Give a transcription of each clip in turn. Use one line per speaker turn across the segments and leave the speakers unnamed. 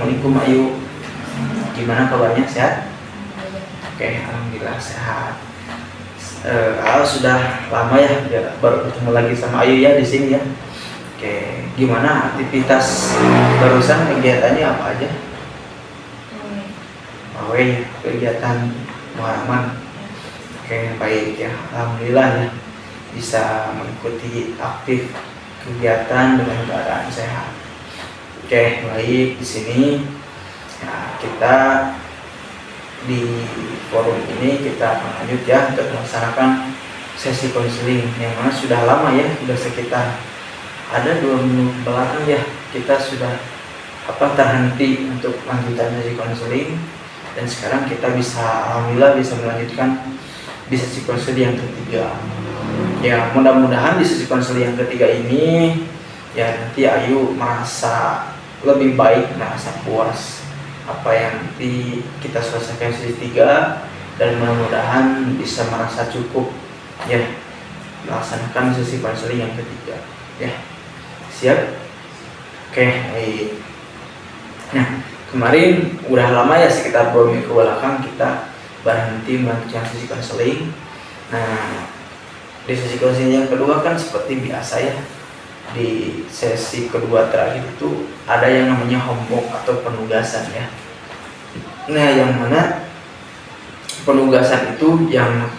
Assalamualaikum Ayu. Gimana kabarnya, sehat? Oke, alhamdulillah sehat. Sudah lama ya baru ketemu lagi sama Ayu ya di sini ya. Oke, gimana aktivitas barusan, kegiatannya apa aja? Kegiatan Muharraman. Oke, baik ya. Alhamdulillah ya bisa mengikuti aktif kegiatan dengan keadaan sehat. Oke, baik, di sini ya, kita di forum ini kita akan lanjut ya untuk melaksanakan sesi konseling yang mana sudah lama ya, sudah sekitar ada 2 minggu belakang ya kita sudah terhenti untuk lanjutan sesi konseling, dan sekarang kita bisa alhamdulillah bisa melanjutkan di sesi konseling yang ketiga. Ya, mudah-mudahan di sesi konseling yang ketiga ini ya nanti Ayu merasa lebih baik, merasa puas apa yang nanti kita selesaikan sesi 3, dan mudah-mudahan bisa merasa cukup ya melaksanakan sesi konseling yang ketiga ya. Siap? Oke, baik. Nah, kemarin udah lama ya sekitar 2 minggu belakang kita berhenti melanjutkan sesi konseling. Nah, di sesi konseling yang kedua kan seperti biasa ya, di sesi kedua terakhir itu ada yang namanya homework atau penugasan ya. Nah, yang mana penugasan itu yang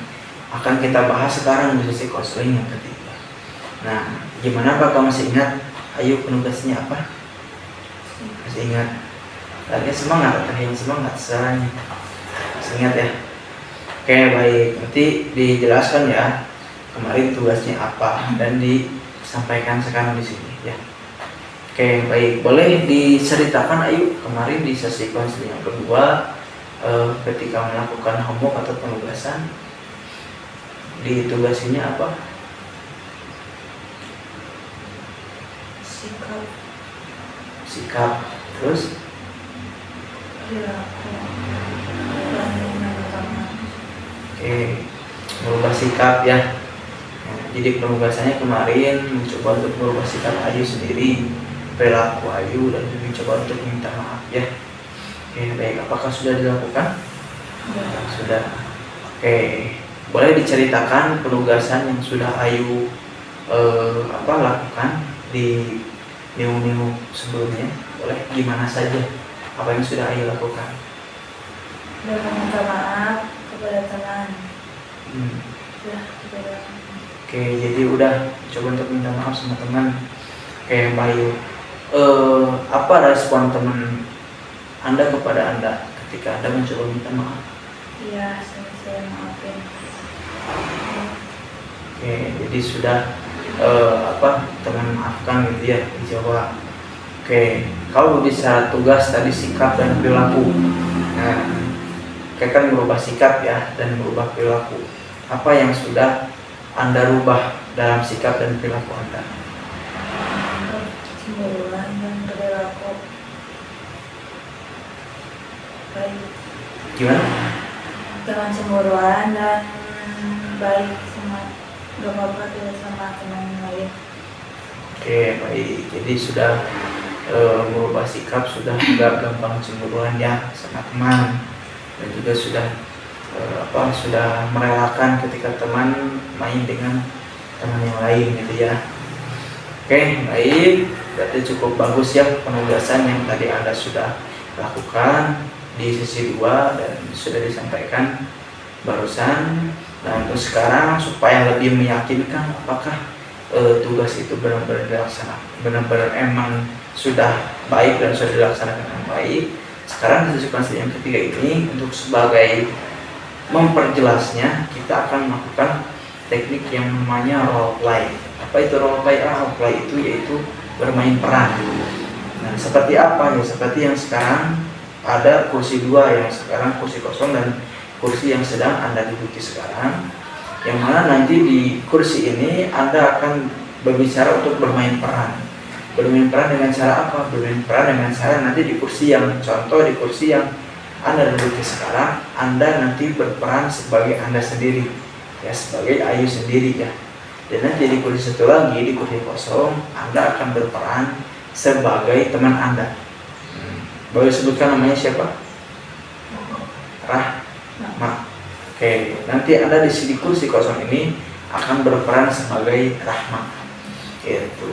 akan kita bahas sekarang di sesi konseling yang ketiga. Nah, gimana Pak, kamu masih ingat Ayu penugasnya apa? Masih ingat? Lagi semangat, yang semangat soalnya. Masih ingat ya? Oke, baik, nanti dijelaskan ya kemarin tugasnya apa dan disampaikan sekarang di sini ya. Oke, baik, boleh diceritakan Ayu kemarin di sesi konseling yang kedua ketika melakukan homework atau penugasan ditugasinya apa? Sikap. Terus? Oke, merubah sikap ya. Jadi penugasannya kemarin mencoba untuk merubah sikap Ayu sendiri, perilaku Ayu, dan mencoba untuk minta maaf ya. Oke, baik, apakah sudah dilakukan? Sudah. Oke, boleh diceritakan penugasan yang sudah Ayu lakukan di minggu-minggu sebelumnya? Boleh, gimana saja apa yang sudah Ayu lakukan?
Minta maaf kepada teman.
Oke, jadi udah coba untuk minta maaf sama teman. Oke, baik. Apa respon teman Anda kepada Anda ketika Anda mencoba minta maaf?
Iya, saya maafin.
Oke, jadi sudah teman maafkan gitu ya, dijawab. Oke, kalau bisa tugas tadi sikap dan perilaku. Nah, kan merubah sikap ya dan merubah perilaku. Apa yang sudah Anda rubah dalam sikap dan perilaku Anda?
Cemburuan dan perilaku baik.
Gimana?
Jangan cemburuan dan baik sama, gak apa-apa tidak sama teman lain.
Oke, baik. Jadi sudah merubah sikap, sudah nggak gampang cemburuan ya sama teman, dan juga sudah sudah merelakan ketika teman main dengan teman yang lain gitu ya. Oke, baik, berarti cukup bagus ya penugasan yang tadi Anda sudah lakukan di sesi 2 dan sudah disampaikan barusan. Nah, untuk sekarang supaya lebih meyakinkan apakah tugas itu benar-benar dilaksanakan, benar-benar emang sudah baik dan sudah dilaksanakan dengan baik. Sekarang sesi konseling yang ketiga ini untuk sebagai memperjelasnya, kita akan melakukan teknik yang namanya role play. Apa itu role play? Role play itu yaitu bermain peran. Nah, seperti apa ya? Seperti yang sekarang ada kursi 2, yang sekarang kursi kosong dan kursi yang sedang Anda duduki sekarang. Yang mana nanti di kursi ini Anda akan berbicara untuk bermain peran. Bermain peran dengan cara apa? Bermain peran dengan cara nanti di kursi yang contoh, di kursi yang Anda duduki sekarang, Anda nanti berperan sebagai Anda sendiri ya, sebagai Ayu sendiri ya. Dan nanti di kursi satu lagi, di kursi kosong, Anda akan berperan sebagai teman Anda. Boleh sebutkan namanya siapa? Rahma. Oke, nanti Anda di kursi kosong ini akan berperan sebagai Rahma. Gitu.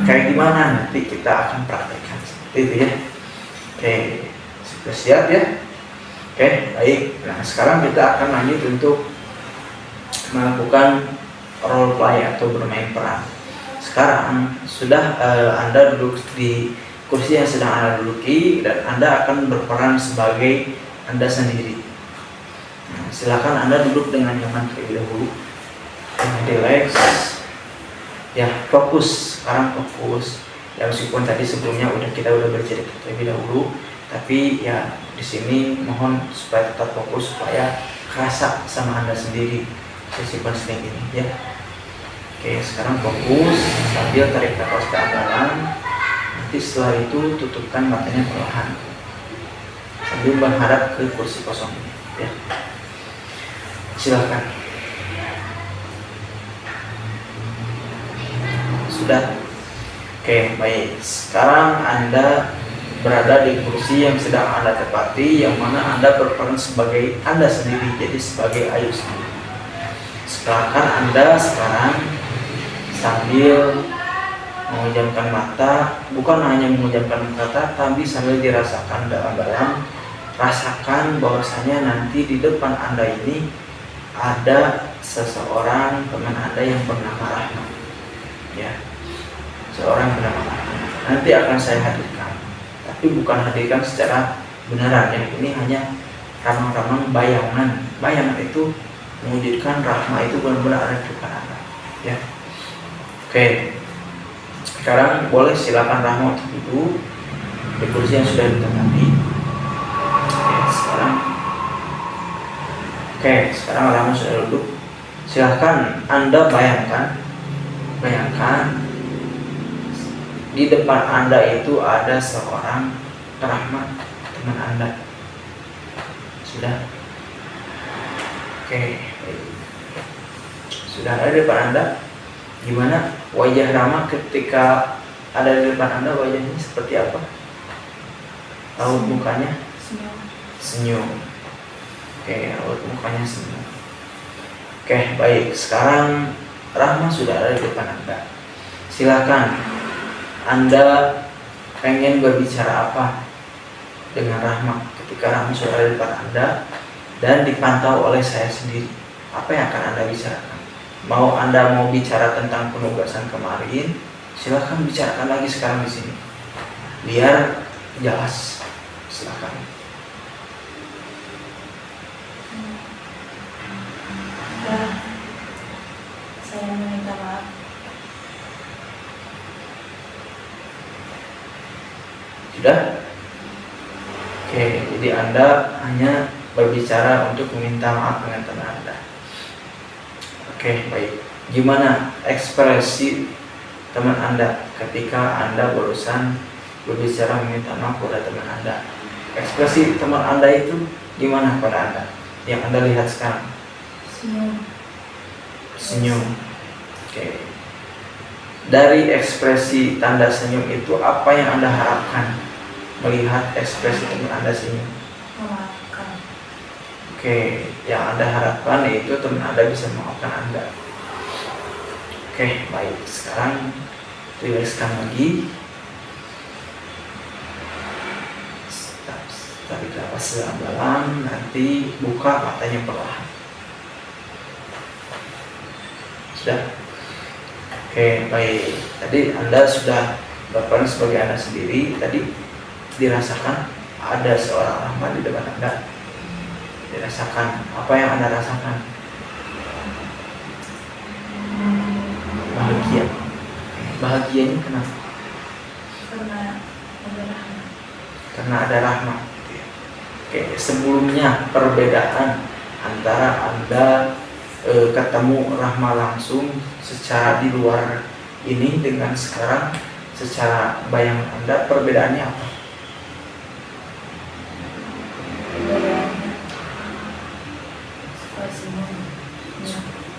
Kayak gimana nanti kita akan praktekkan seperti itu ya. Oke, sudah siap ya? Oke, baik. Nah, sekarang kita akan lanjut untuk melakukan role play atau bermain peran. Sekarang sudah Anda duduk di kursi yang sedang Anda duduki dan Anda akan berperan sebagai Anda sendiri. Nah, silakan Anda duduk dengan nyaman terlebih dahulu. Relax. Ya, fokus. Sekarang fokus. Ya, meskipun tadi sebelumnya kita udah bercerita terlebih dahulu, tapi ya di sini mohon supaya tetap fokus, supaya kerasa sama Anda sendiri sesi counseling ini ya. Oke, sekarang fokus sambil tarik nafas ke dalam. Nanti setelah itu tutupkan matanya perlahan sambil menghadap ke kursi kosong ini ya. Silakan. Sudah? Oke, baik. Sekarang Anda berada di kursi yang sedang Anda tepati, yang mana Anda berperan sebagai Anda sendiri, jadi sebagai Ayu sendiri. Silakan Anda sekarang sambil memejamkan mata, bukan hanya memejamkan mata, tapi sambil dirasakan dalam-dalam, rasakan bahwasanya nanti di depan Anda ini ada seseorang teman Anda yang bernama Rahma. Ya, seorang bernama Rahma. Nanti akan saya hadirkan, tapi bukan hadirkan secara beneran ya. Ini hanya ramang-ramang bayangan. Bayangan itu mewujudkan Rahma itu benar-benar ada di depan Anda. Ya, oke. Sekarang boleh silakan Rahma untuk duduk di kursi yang sudah ditempati. Sekarang Rahma sudah duduk. Silakan Anda bayangkan di depan Anda itu ada seorang Rahma, teman Anda. Sudah? Oke. Sudah ada di depan Anda. Gimana wajah Rahma ketika ada di depan Anda, wajahnya seperti apa? Raut mukanya? Senyum. Oke, raut mukanya senyum. Oke, baik. Sekarang Rahma sudah ada di depan Anda. Silakan Anda pengen berbicara apa dengan Rahma ketika Rahma sudah ada di depan Anda dan dipantau oleh saya sendiri. Apa yang akan Anda bicarakan? Anda mau bicara tentang penugasan kemarin, silakan bicarakan lagi sekarang di sini, biar jelas. Silakan.
Saya meminta maaf.
Sudah? Oke, jadi Anda hanya berbicara untuk meminta maaf dengan teman Anda. Oke, baik. Gimana ekspresi teman Anda ketika Anda barusan berbicara meminta maaf pada teman Anda? Ekspresi teman Anda itu gimana pada Anda? Yang Anda lihat sekarang? Senyum. Oke. Dari ekspresi tanda senyum itu apa yang Anda harapkan melihat ekspresi teman Anda senyum?
Memaafkan.
Oke, yang Anda harapkan yaitu teman Anda bisa memaafkan Anda. Oke, baik. Sekarang rilekskan lagi. Tarik nafas dalam, nanti buka matanya perlahan. Sudah? Oke, baik. Tadi Anda sudah berperan sebagai Anda sendiri. Tadi dirasakan ada seorang Rahma di depan Anda. Dirasakan. Apa yang Anda rasakan? Bahagia. Bahagianya kenapa? Karena ada Rahma. Oke, sebelumnya perbedaan antara Anda ketemu Rahma langsung secara di luar ini dengan sekarang secara bayangan Anda, perbedaannya apa?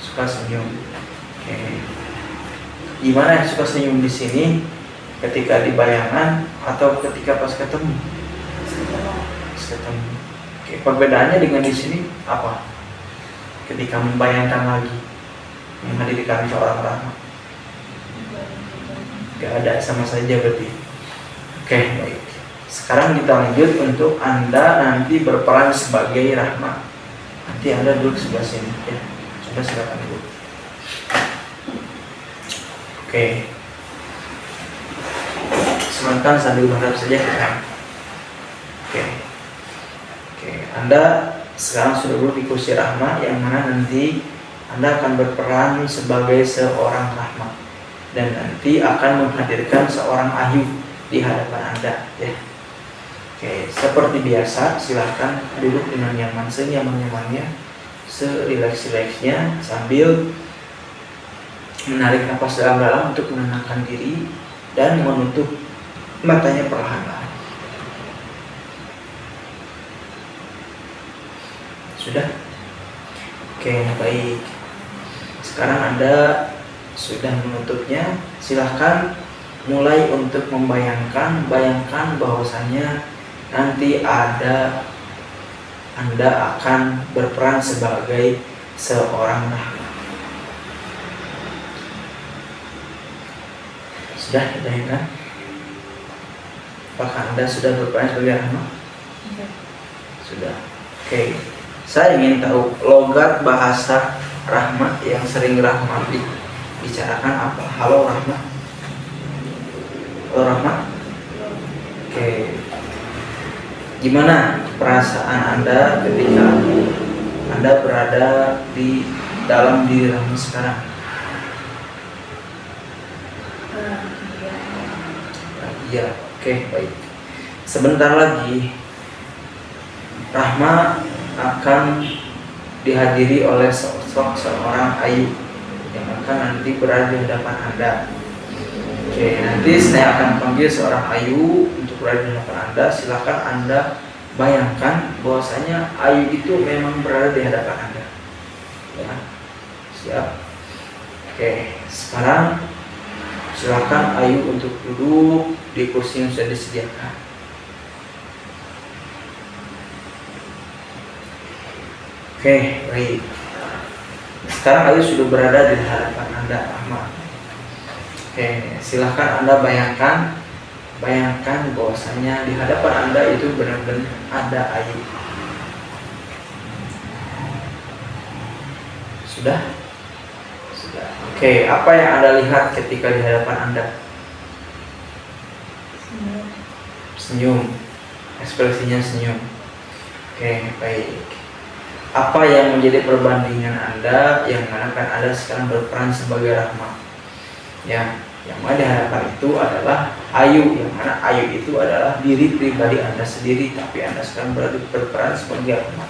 Suka senyum. Oke. Gimana yang suka senyum di sini? Ketika di bayangan atau ketika pas ketemu? ketemu. Oke, perbedaannya dengan di sini apa? Ketika membayangkan lagi menghadirkan seorang rahmat, gak ada, sama saja berarti. Oke, baik. Sekarang kita lanjut untuk Anda nanti berperan sebagai rahmat. Nanti Anda duduk sebelah sini ya. Coba silakan duduk. Oke. Sementara sambil berharap saja kita. Oke. Oke, Anda sekarang sudah duduk di kursi rahmat, yang mana nanti Anda akan berperan sebagai seorang rahmat dan nanti akan menghadirkan seorang Ayu di hadapan Anda ya. Oke, seperti biasa silahkan duduk dengan nyaman, senyaman-nyamannya, serileks-rileksnya, sambil menarik napas dalam-dalam untuk menenangkan diri dan menutup matanya perlahan-lahan. Sudah? Oke, baik. Sekarang Anda sudah menutupnya. Silahkan mulai untuk bayangkan bahwasanya nanti Anda akan berperan sebagai seorang rahmat. Sudah dibayangkan? Apakah Anda sudah berperan sebagai rahmat? Sudah. Oke. Saya ingin tahu logat bahasa rahmat yang sering rahmat dibicarakan apa? Halo rahmat. Halo rahmat. Oke. Gimana perasaan Anda ketika Anda berada di dalam diri rahmat sekarang? Ya, oke, baik. Sebentar lagi Rahma akan dihadiri oleh sosok seorang Ayu yang akan nanti berada di hadapan Anda. Oke, nanti saya akan panggil seorang Ayu untuk berada di hadapan Anda. Silakan Anda bayangkan bahwasanya Ayu itu memang berada di hadapan Anda. Ya, siap. Oke, sekarang silakan Ayu untuk duduk di kursi yang sudah disediakan. Oke, baik. Sekarang Ayu sudah berada di hadapan Anda, Rahmat. Oke, silakan Anda bayangkan bahwasanya di hadapan Anda itu benar-benar ada Ayu. Sudah? Sudah. Oke, apa yang Anda lihat ketika di hadapan Anda? Senyum. Ekspresinya senyum. Oke, baik. Apa yang menjadi perbandingan Anda yang mana kan Anda sekarang berperan sebagai rahmat? Ya, yang mana di hadapan itu adalah Ayu, yang mana Ayu itu adalah diri pribadi Anda sendiri, tapi Anda sekarang berperan sebagai rahmat.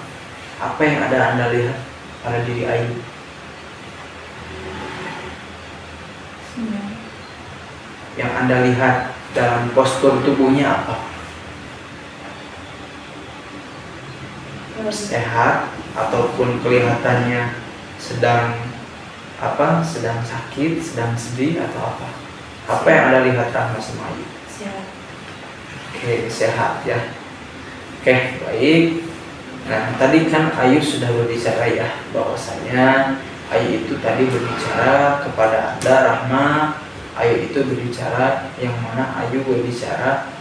Apa yang Anda lihat pada diri Ayu? Yang Anda lihat dalam postur tubuhnya apa? Sehat ataupun kelihatannya sedang sakit, sedang sedih atau apa? Apa yang Anda lihat Rahma sama Ayu?
Sehat.
Oke, sehat ya. Oke, baik. Nah, tadi kan Ayu sudah berbicara ya, bahwasanya Ayu itu tadi berbicara kepada Anda Rahma. Ayu itu berbicara, yang mana Ayu berbicara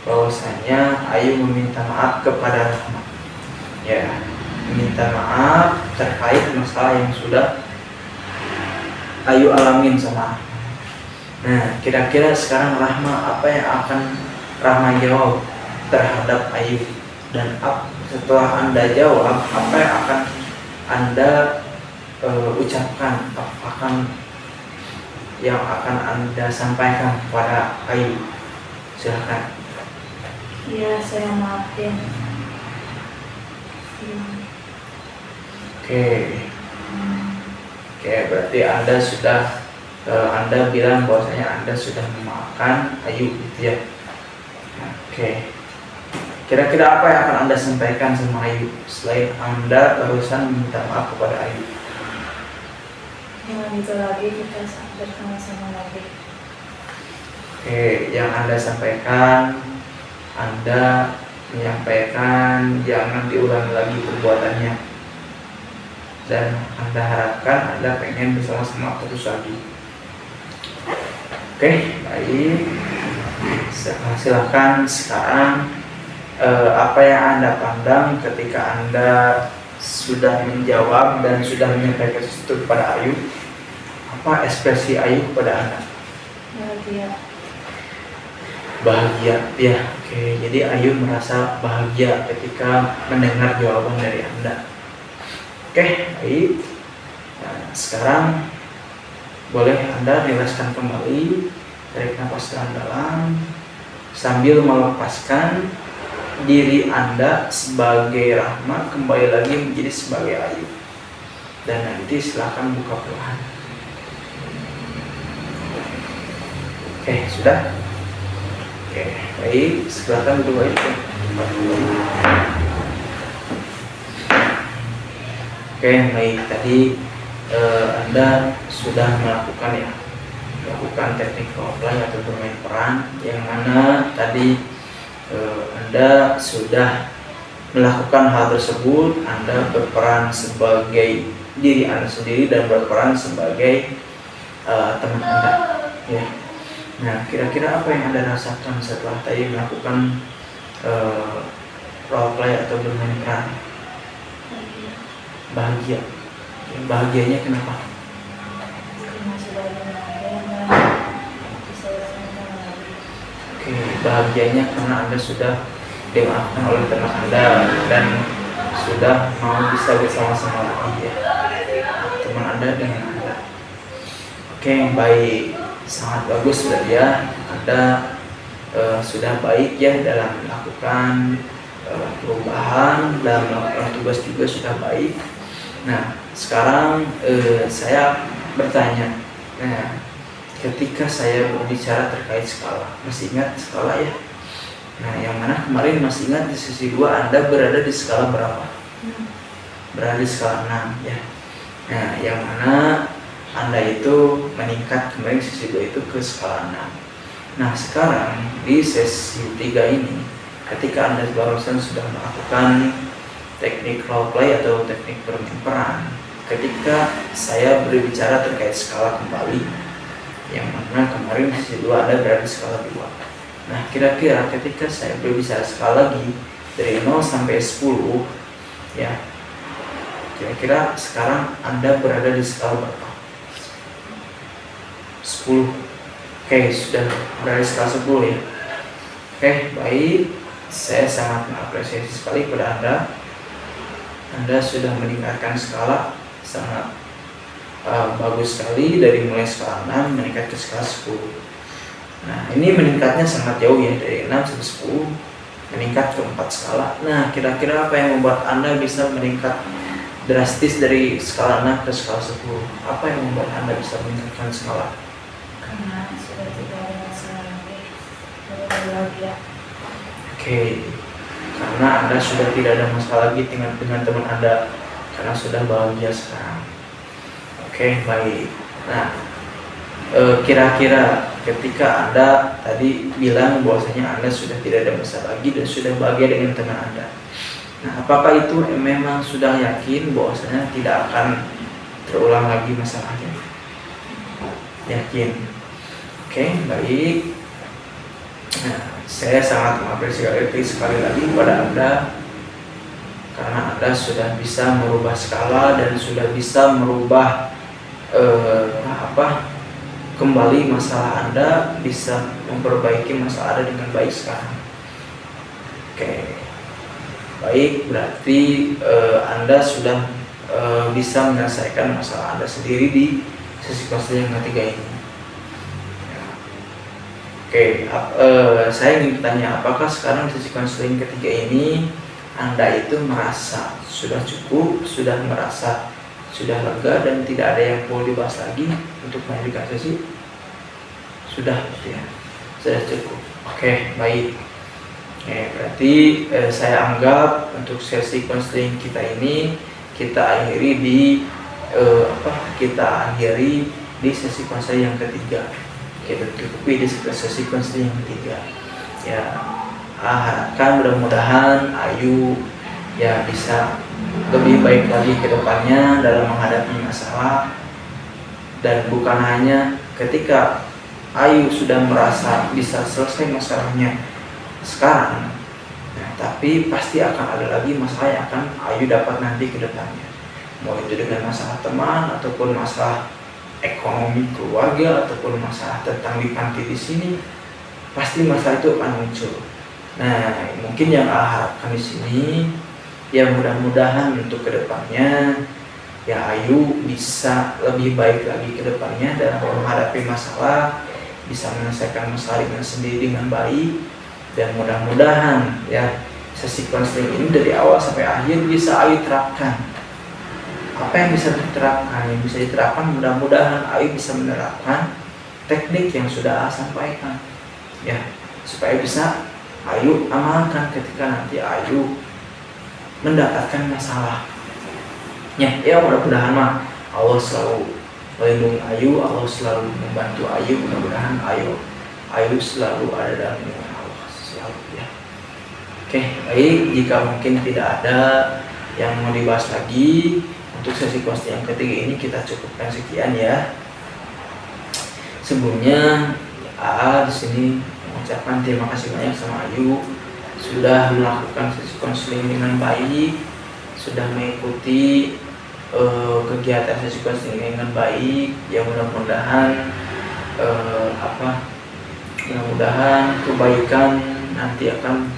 bahwasanya Ayu meminta maaf kepada Rahma. Ya, meminta maaf terkait masalah yang sudah Ayu alamin sama. Nah, kira-kira sekarang Rahma apa yang akan Rahma jawab terhadap Ayu? Dan setelah Anda jawab, apa yang akan Anda ucapkan? Yang akan Anda sampaikan kepada Ayu? Silahkan.
Ya, saya maafin.
Oke, berarti Anda sudah Anda bilang bahwasanya Anda sudah memaafkan Ayu, gitu ya. Oke. Kira-kira apa yang akan Anda sampaikan sama Ayu selain Anda barusan meminta maaf kepada Ayu?
Jangan itu lagi, kita bersama-sama lagi.
Oke, yang Anda sampaikan, Anda menyampaikan jangan diulangi lagi perbuatannya, dan Anda harapkan Anda pengen bersama-sama terus lagi. Oke, baik. Silahkan sekarang apa yang Anda pandang ketika Anda sudah menjawab dan sudah menyampaikan sesuatu kepada Ayu? Apa ekspresi Ayu kepada Anda? Bahagia, ya. Oke, jadi Ayu merasa bahagia ketika mendengar jawaban dari Anda. Oke, baik. Nah, sekarang boleh Anda rilekskan kembali, tarik nafas dalam sambil melepaskan diri Anda sebagai Rahma kembali lagi menjadi sebagai Ayu. Dan nanti silahkan buka perlahan. Oke, sudah? Oke, baik. Silahkan duduk baik. Oke, baik. Tadi Anda sudah melakukan teknik role play atau bermain peran, yang mana tadi Anda sudah melakukan hal tersebut. Anda berperan sebagai diri Anda sendiri dan berperan sebagai teman Anda, ya. Nah, kira-kira apa yang Anda rasakan setelah tadi melakukan role play atau bermain peran? Bahagia. Bahagianya kenapa? Oke, bahagianya karena Anda sudah dimaafkan oleh teman Anda dan sudah mau bisa bersama-sama lagi, ya, teman Anda dengan Anda. Oke, baik, sangat bagus berarti ya. Anda sudah baik ya dalam melakukan perubahan, dalam melakukan tugas juga sudah baik. Nah, sekarang saya bertanya, nah, ketika saya berbicara terkait skala, masih ingat skala ya? Nah, yang mana kemarin masih ingat di sesi 2 Anda berada di skala berapa? Berada di skala 6 ya. Nah, yang mana Anda itu meningkat kemarin sesi 2 itu ke skala 6. Nah, sekarang di sesi 3 ini, ketika Anda barusan sudah melakukan teknik role play atau teknik bermain peran, ketika saya berbicara terkait skala kembali, yang mana kemarin di sesi 2 Anda berada di skala 2. Nah, kira-kira ketika saya berbicara skala lagi dari 0 sampai 10, ya, kira-kira sekarang Anda berada di skala berapa? 10. Oke, sudah berada di skala 10 ya. Oke, baik. Saya sangat mengapresiasi sekali kepada Anda. Anda sudah meningkatkan skala sangat bagus sekali, dari mulai skala 6 meningkat ke skala 10. Nah, ini meningkatnya sangat jauh ya, dari 6 sampai 10 meningkat ke 4 skala. Nah, kira-kira apa yang membuat Anda bisa meningkat drastis dari skala 6 ke skala 10? Apa yang membuat Anda bisa meningkatkan skala?
Karena sudah tidak ada masalah lagi, bahagia.
Oke, karena Anda sudah tidak ada masalah lagi dengan teman Anda, karena sudah bahagia sekarang. Oke, baik. Nah, kira-kira ketika Anda tadi bilang bahwasanya Anda sudah tidak ada masalah lagi dan sudah bahagia dengan teman Anda, nah, apakah itu memang sudah yakin bahwasanya tidak akan terulang lagi masalahnya? Yakin? Oke, baik. Nah, saya sangat mengapresiasi sekali lagi kepada Anda, karena Anda sudah bisa merubah skala dan sudah bisa merubah kembali masalah Anda, bisa memperbaiki masalah Anda dengan baik sekarang. Oke, baik, berarti Anda sudah bisa menyelesaikan masalah Anda sendiri di sesi konseling yang ketiga ini. Oke, saya ingin bertanya, apakah sekarang sesi konseling ketiga ini Anda itu merasa sudah cukup, sudah merasa sudah lega dan tidak ada yang perlu dibahas lagi untuk melanjutkan sesi? Sudah, ya, sudah cukup. Oke, baik. Oke, berarti saya anggap untuk sesi konseling kita ini kita akhiri di sesi konseling yang ketiga. Kita tutupi di sesi konseling yang ketiga. Ya, harapkan mudah-mudahan Ayu ya bisa lebih baik lagi ke depannya dalam menghadapi masalah, dan bukan hanya ketika Ayu sudah merasa bisa selesai masalahnya sekarang, nah, tapi pasti akan ada lagi masalah yang akan Ayu dapat nanti ke depannya, mau itu dengan masalah teman ataupun masalah ekonomi keluarga ataupun masalah tentang di panti di sini, pasti masalah itu akan muncul. Nah, mungkin yang harapkan di sini ya mudah-mudahan untuk kedepannya ya Ayu bisa lebih baik lagi kedepannya dalam menghadapi masalah, bisa menyelesaikan masalah dengan sendiri dengan baik, dan mudah-mudahan ya sesi konseling ini dari awal sampai akhir bisa Ayu terapkan. Apa yang bisa diterapkan? Yang bisa diterapkan mudah-mudahan Ayu bisa menerapkan teknik yang sudah sampaikan ya, supaya bisa Ayu amalkan ketika nanti Ayu mendapatkan masalah. Ya mudah-mudahan mah Allah selalu melindungi Ayu, Allah selalu membantu Ayu, mudah-mudahan Ayu selalu ada dalam lindungan Allah selalu ya. Oke, baik, jika mungkin tidak ada yang mau dibahas lagi untuk sesi konseling yang ketiga ini kita cukupkan sekian ya. Sebelumnya di sini mengucapkan terima kasih banyak sama Ayu sudah melakukan sesi konseling dengan baik, sudah mengikuti kegiatan sesi konseling dengan baik. Ya mudah-mudahan mudah-mudahan kebaikan nanti akan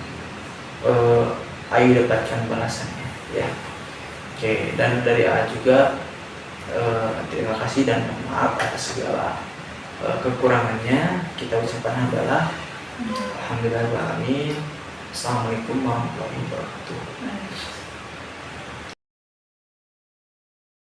Ayu dapatkan balasannya ya. Oke, dan dari A juga terima kasih dan maaf atas segala kekurangannya. Kita ucapkan adalah alhamdulillahirobbilalamin. Assalamualaikum warahmatullahi wabarakatuh.